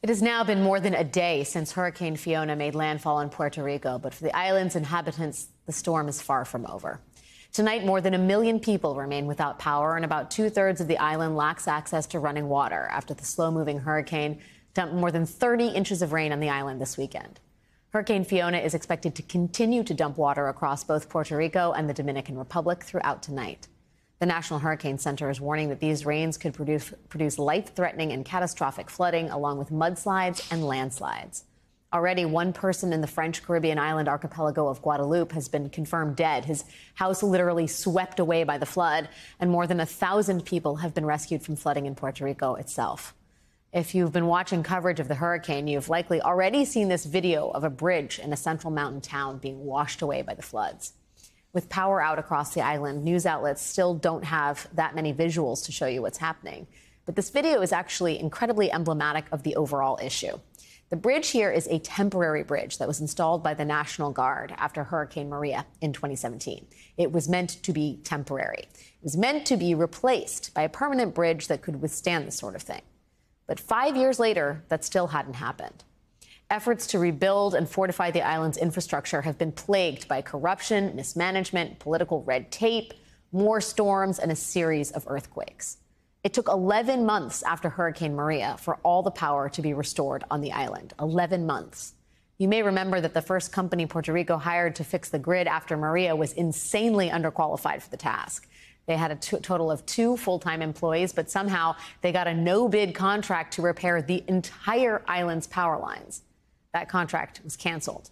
It has now been more than a day since Hurricane Fiona made landfall in Puerto Rico, but for the island's inhabitants, the storm is far from over. Tonight, more than 1 million people remain without power, and about 2/3 of the island lacks access to running water after the slow-moving hurricane dumped more than 30 inches of rain on the island this weekend. Hurricane Fiona is expected to continue to dump water across both Puerto Rico and the Dominican Republic throughout tonight. The National Hurricane Center is warning that these rains could produce life-threatening and catastrophic flooding, along with mudslides and landslides. Already, one person in the French Caribbean island archipelago of Guadeloupe has been confirmed dead. His house literally swept away by the flood, and more than 1,000 people have been rescued from flooding in Puerto Rico itself. If you've been watching coverage of the hurricane, you've likely already seen this video of a bridge in a central mountain town being washed away by the floods. With power out across the island, news outlets still don't have that many visuals to show you what's happening. But this video is actually incredibly emblematic of the overall issue. The bridge here is a temporary bridge that was installed by the National Guard after Hurricane Maria in 2017. It was meant to be temporary. It was meant to be replaced by a permanent bridge that could withstand this sort of thing. But 5 years later, that still hadn't happened. Efforts to rebuild and fortify the island's infrastructure have been plagued by corruption, mismanagement, political red tape, more storms, and a series of earthquakes. It took 11 months after Hurricane Maria for all the power to be restored on the island. 11 months. You may remember that the first company Puerto Rico hired to fix the grid after Maria was insanely underqualified for the task. They had a total of 2 full-time employees, but somehow they got a no-bid contract to repair the entire island's power lines. That contract was canceled.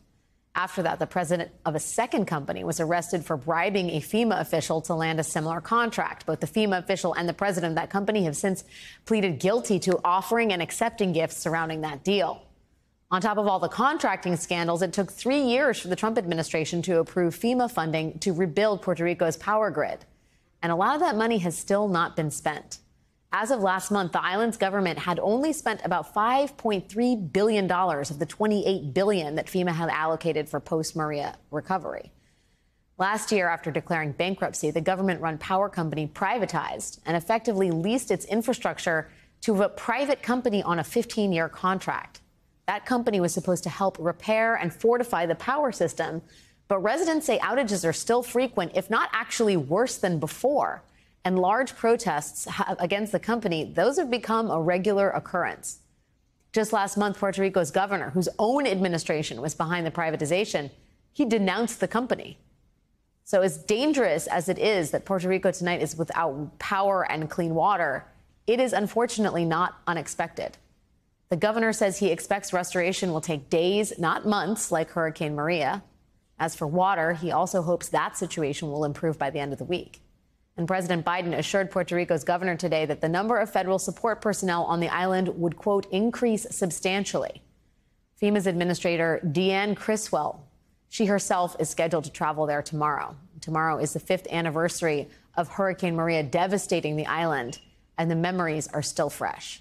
After that, the president of a second company was arrested for bribing a FEMA official to land a similar contract. Both the FEMA official and the president of that company have since pleaded guilty to offering and accepting gifts surrounding that deal. On top of all the contracting scandals, it took 3 years for the Trump administration to approve FEMA funding to rebuild Puerto Rico's power grid. And a lot of that money has still not been spent. As of last month, the island's government had only spent about $5.3 billion of the $28 billion that FEMA had allocated for post-Maria recovery. Last year, after declaring bankruptcy, the government-run power company privatized and effectively leased its infrastructure to a private company on a 15-year contract. That company was supposed to help repair and fortify the power system, but residents say outages are still frequent, if not actually worse than before. And large protests against the company, those have become a regular occurrence. Just last month, Puerto Rico's governor, whose own administration was behind the privatization, he denounced the company. So as dangerous as it is that Puerto Rico tonight is without power and clean water, it is unfortunately not unexpected. The governor says he expects restoration will take days, not months, like Hurricane Maria. As for water, he also hopes that situation will improve by the end of the week. And President Biden assured Puerto Rico's governor today that the number of federal support personnel on the island would, quote, increase substantially. FEMA's administrator, Deanne Criswell, she herself is scheduled to travel there tomorrow. Tomorrow is the 5th anniversary of Hurricane Maria devastating the island, and the memories are still fresh.